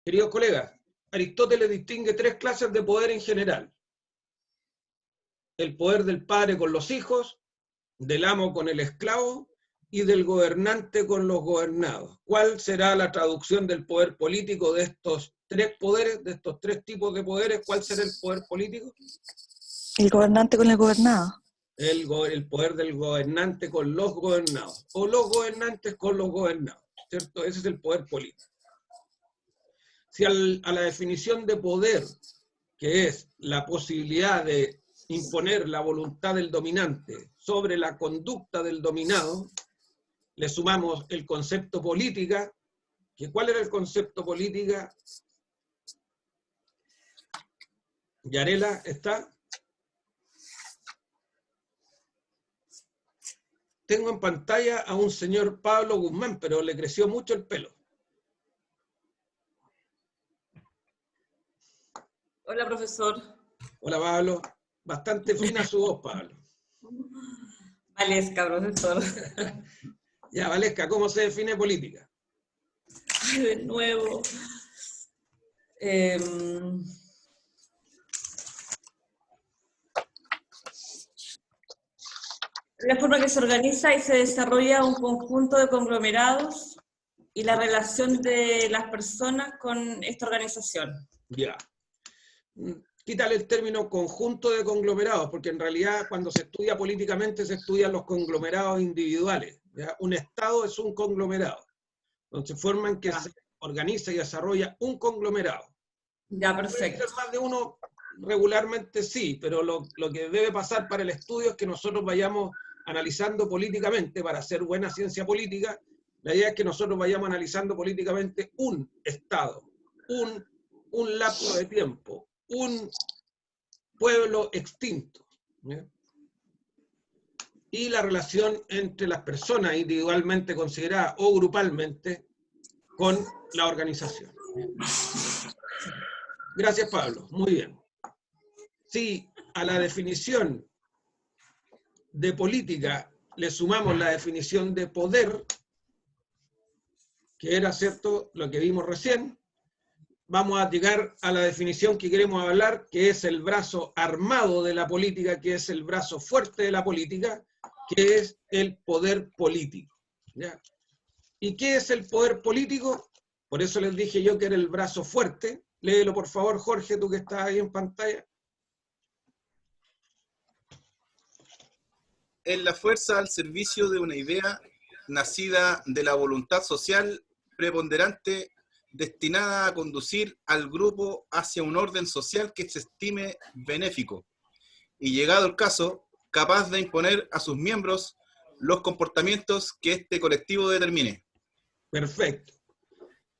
Queridos colegas, Aristóteles distingue tres clases de poder en general. El poder del padre con los hijos, del amo con el esclavo y del gobernante con los gobernados. ¿Cuál será la traducción del poder político de estos tres poderes, de estos tres tipos de poderes? ¿Cuál será el poder político? El gobernante con el gobernado. El poder del gobernante con los gobernados, o los gobernantes con los gobernados, ¿cierto? Ese es el poder político. Si a la definición de poder, que es la posibilidad de imponer la voluntad del dominante sobre la conducta del dominado, le sumamos el concepto política, que ¿cuál era el concepto política? Yarela, ¿está? Tengo en pantalla a un señor Pablo Guzmán, pero le creció mucho el pelo. Hola, profesor. Hola, Pablo. Bastante fina su voz, Pablo. Valesca, profesor. Ya, Valesca, ¿cómo se define política? De nuevo. La forma que se organiza y se desarrolla un conjunto de conglomerados y la relación de las personas con esta organización. Ya. Quítale el término conjunto de conglomerados, porque en realidad cuando se estudia políticamente se estudian los conglomerados individuales. ¿Ya? Un Estado es un conglomerado, donde se forman que se organiza y desarrolla un conglomerado. Ya, perfecto. Puede ser más de uno, regularmente sí, pero lo que debe pasar para el estudio es que nosotros vayamos analizando políticamente, para hacer buena ciencia política, la idea es que nosotros vayamos analizando políticamente un Estado, un lapso de tiempo, un pueblo extinto, ¿ya? Y la relación entre las personas individualmente consideradas o grupalmente con la organización. Gracias, Pablo. Muy bien. Si a la definición de política le sumamos la definición de poder, que era, ¿cierto?, lo que vimos recién, vamos a llegar a la definición que queremos hablar, que es el brazo armado de la política, que es el brazo fuerte de la política, que es el poder político. ¿Ya? ¿Y qué es el poder político? Por eso les dije yo que era el brazo fuerte. Léelo, por favor, Jorge, tú que estás ahí en pantalla. Es la fuerza al servicio de una idea nacida de la voluntad social preponderante destinada a conducir al grupo hacia un orden social que se estime benéfico y, llegado el caso, capaz de imponer a sus miembros los comportamientos que este colectivo determine. Perfecto.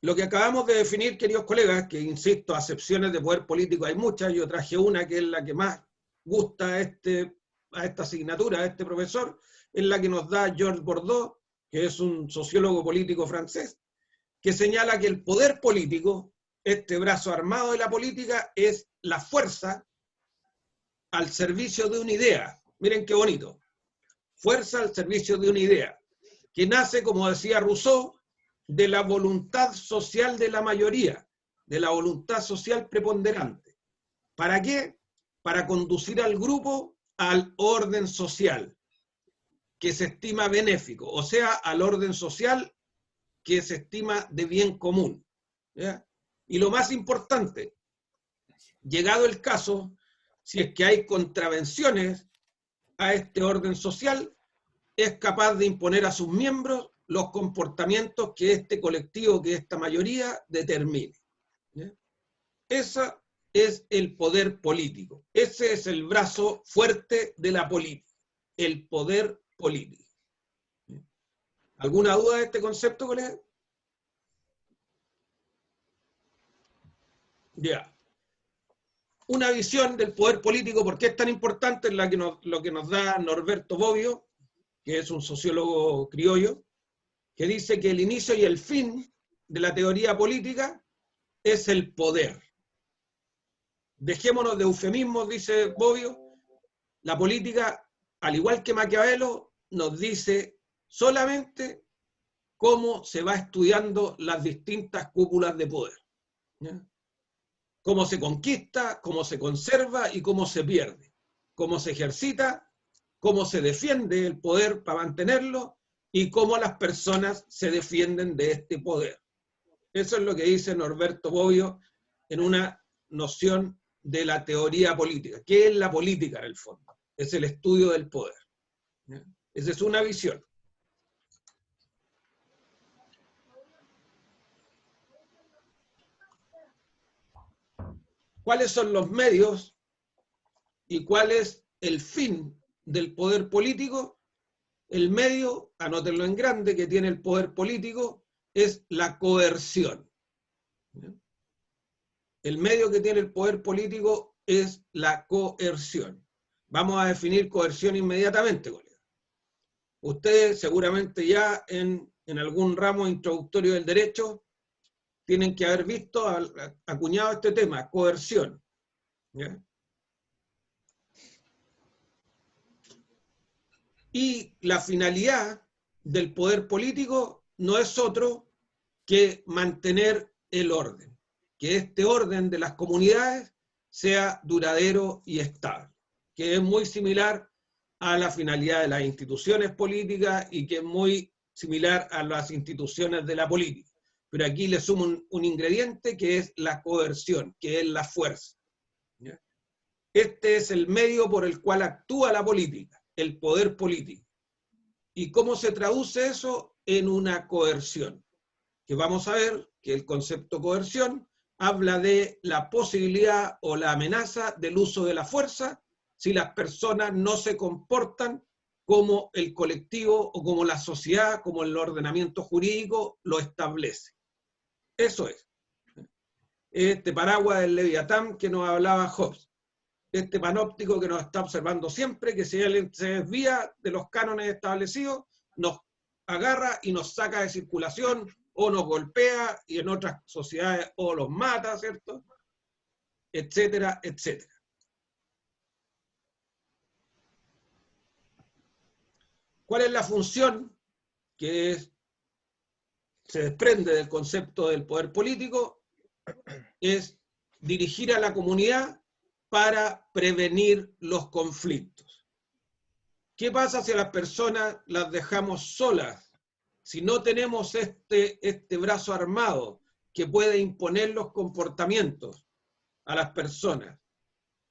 Lo que acabamos de definir, queridos colegas, que insisto, acepciones de poder político hay muchas, yo traje una que es la que más gusta a esta asignatura, a este profesor, es la que nos da Georges Bordeaux, que es un sociólogo político francés, que señala que el poder político, este brazo armado de la política, es la fuerza al servicio de una idea. Miren qué bonito. Fuerza al servicio de una idea, que nace, como decía Rousseau, de la voluntad social de la mayoría, de la voluntad social preponderante. ¿Para qué? Para conducir al grupo al orden social, que se estima benéfico, o sea, al orden social que se estima de bien común. ¿Ya? Y lo más importante, llegado el caso, si es que hay contravenciones a este orden social, es capaz de imponer a sus miembros los comportamientos que este colectivo, que esta mayoría determine. ¿Ya? Ese es el poder político. Ese es el brazo fuerte de la política, el poder político. ¿Alguna duda de este concepto, colega? Ya. Una visión del poder político, ¿por qué es tan importante? Es lo que nos da Norberto Bobbio, que es un sociólogo criollo, que dice que el inicio y el fin de la teoría política es el poder. Dejémonos de eufemismos, dice Bobbio. La política, al igual que Maquiavelo, nos dice solamente cómo se va estudiando las distintas cúpulas de poder. ¿ya? Cómo se conquista, cómo se conserva y cómo se pierde. Cómo se ejercita, cómo se defiende el poder para mantenerlo y cómo las personas se defienden de este poder. Eso es lo que dice Norberto Bobbio en una noción de la teoría política. ¿Qué es la política en el fondo? Es el estudio del poder. ¿Ya? Esa es una visión. ¿Cuáles son los medios y cuál es el fin del poder político? El medio, anótenlo en grande, que tiene el poder político es la coerción. El medio que tiene el poder político es la coerción. Vamos a definir coerción inmediatamente, colega. Ustedes seguramente ya en algún ramo introductorio del derecho tienen que haber visto, acuñado este tema, coerción. ¿Ya? Y la finalidad del poder político no es otro que mantener el orden, que este orden de las comunidades sea duradero y estable, que es muy similar a la finalidad de las instituciones políticas y que es muy similar a las instituciones de la política. Pero aquí le sumo un ingrediente que es la coerción, que es la fuerza. ¿Ya? Este es el medio por el cual actúa la política, el poder político. ¿Y cómo se traduce eso? En una coerción. Que vamos a ver que el concepto coerción habla de la posibilidad o la amenaza del uso de la fuerza si las personas no se comportan como el colectivo o como la sociedad, como el ordenamiento jurídico lo establece. Eso es. Este paraguas del Leviatán que nos hablaba Hobbes. Este panóptico que nos está observando siempre, que si él se desvía de los cánones establecidos, nos agarra y nos saca de circulación o nos golpea y en otras sociedades o los mata, ¿cierto? Etcétera, etcétera. ¿Cuál es la función que se desprende del concepto del poder político? Es dirigir a la comunidad para prevenir los conflictos. ¿Qué pasa si a las personas las dejamos solas? Si no tenemos este brazo armado que puede imponer los comportamientos a las personas.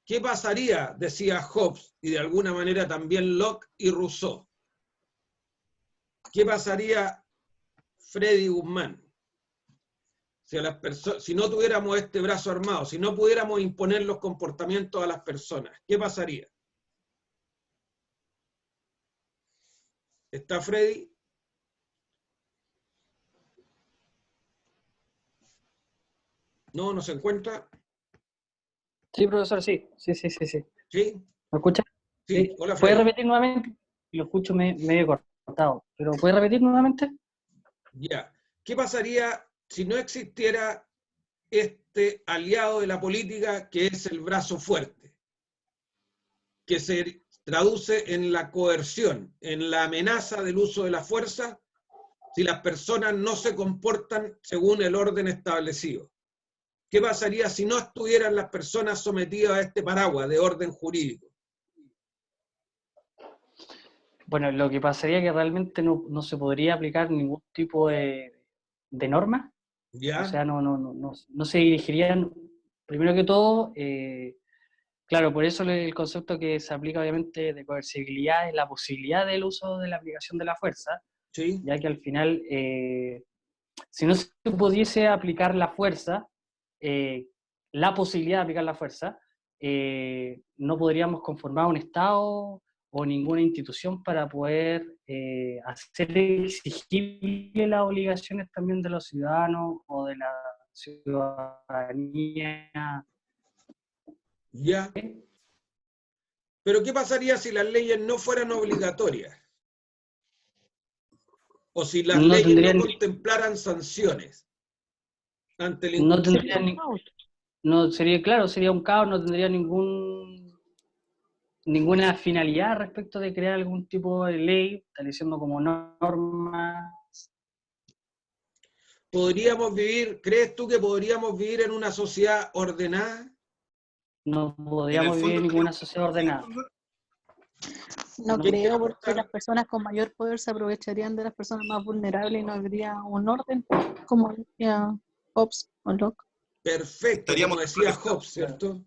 ¿Qué pasaría, decía Hobbes, y de alguna manera también Locke y Rousseau? ¿Qué pasaría Freddy Guzmán? Si no tuviéramos este brazo armado, si no pudiéramos imponer los comportamientos a las personas, ¿qué pasaría? ¿Está Freddy? ¿No? ¿No se encuentra? Sí, profesor, sí. Sí. ¿Sí? ¿Me escucha? Sí. Sí. Hola, ¿Puede Freddy. repetir nuevamente? Lo escucho medio cortado, pero ¿puede repetir nuevamente? Ya. ¿Qué pasaría si no existiera este aliado de la política que es el brazo fuerte? Que se traduce en la coerción, en la amenaza del uso de la fuerza si las personas no se comportan según el orden establecido. ¿Qué pasaría si no estuvieran las personas sometidas a este paraguas de orden jurídico? Bueno, lo que pasaría es que realmente no se podría aplicar ningún tipo de norma. ¿Ya? O sea, no se dirigirían, primero que todo, claro, por eso el concepto que se aplica obviamente de coercibilidad es la posibilidad del uso de la aplicación de la fuerza, ¿Sí? ya que al final, si no se pudiese aplicar la fuerza, la posibilidad de aplicar la fuerza, no podríamos conformar un Estado o ninguna institución para poder hacer exigible las obligaciones también de los ciudadanos o de la ciudadanía. ¿Ya? Pero ¿qué pasaría si las leyes no fueran obligatorias? O si las No leyes no tendrían, contemplaran sanciones ante el no incumplimiento. tendrían, no sería, claro, sería un caos, no tendría ninguna finalidad respecto de crear algún tipo de ley, estableciendo como norma. ¿crees tú que podríamos vivir en una sociedad ordenada? No podríamos vivir en ninguna sociedad ordenada. No ¿Quién quiere creo, porque aportar? las personas con mayor poder se aprovecharían de las personas más vulnerables y no habría un orden, como decía Hobbes o Locke. Perfecto, Estaríamos como decía desprotegidos. Hobbes, ¿cierto?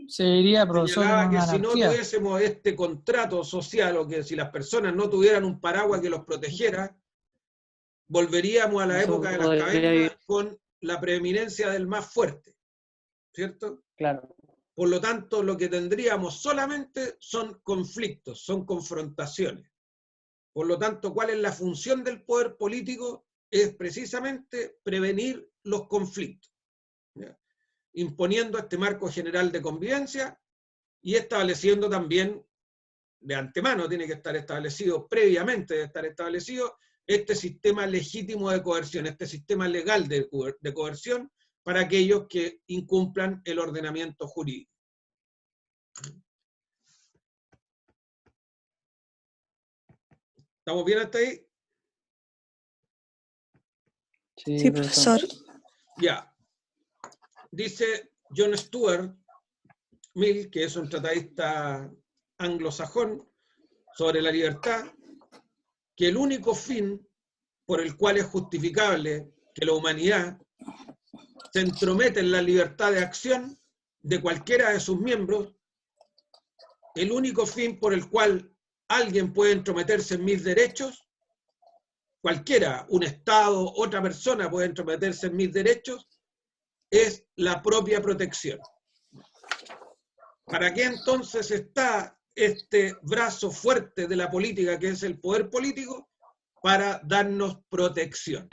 Se diría, profesor, Señalaba que una si no anarquía. tuviésemos este contrato social, o que si las personas no tuvieran un paraguas que los protegiera, volveríamos a la Eso época de las podría cavernas vivir. con la preeminencia del más fuerte, ¿cierto? Claro. Por lo tanto, lo que tendríamos solamente son conflictos, son confrontaciones. Por lo tanto, ¿cuál es la función del poder político? Es precisamente prevenir los conflictos, ¿ya? Imponiendo este marco general de convivencia y estableciendo también, de antemano tiene que estar establecido, previamente debe estar establecido, este sistema legítimo de coerción, este sistema legal de coerción para aquellos que incumplan el ordenamiento jurídico. ¿Estamos bien hasta ahí? Sí, profesor. Ya. Dice John Stuart Mill, que es un tratadista anglosajón sobre la libertad, que el único fin por el cual es justificable que la humanidad se entromete en la libertad de acción de cualquiera de sus miembros, el único fin por el cual alguien puede entrometerse en mis derechos, cualquiera, un Estado, otra persona puede entrometerse en mis derechos, es la propia protección. ¿Para qué entonces está este brazo fuerte de la política, que es el poder político? Para darnos protección.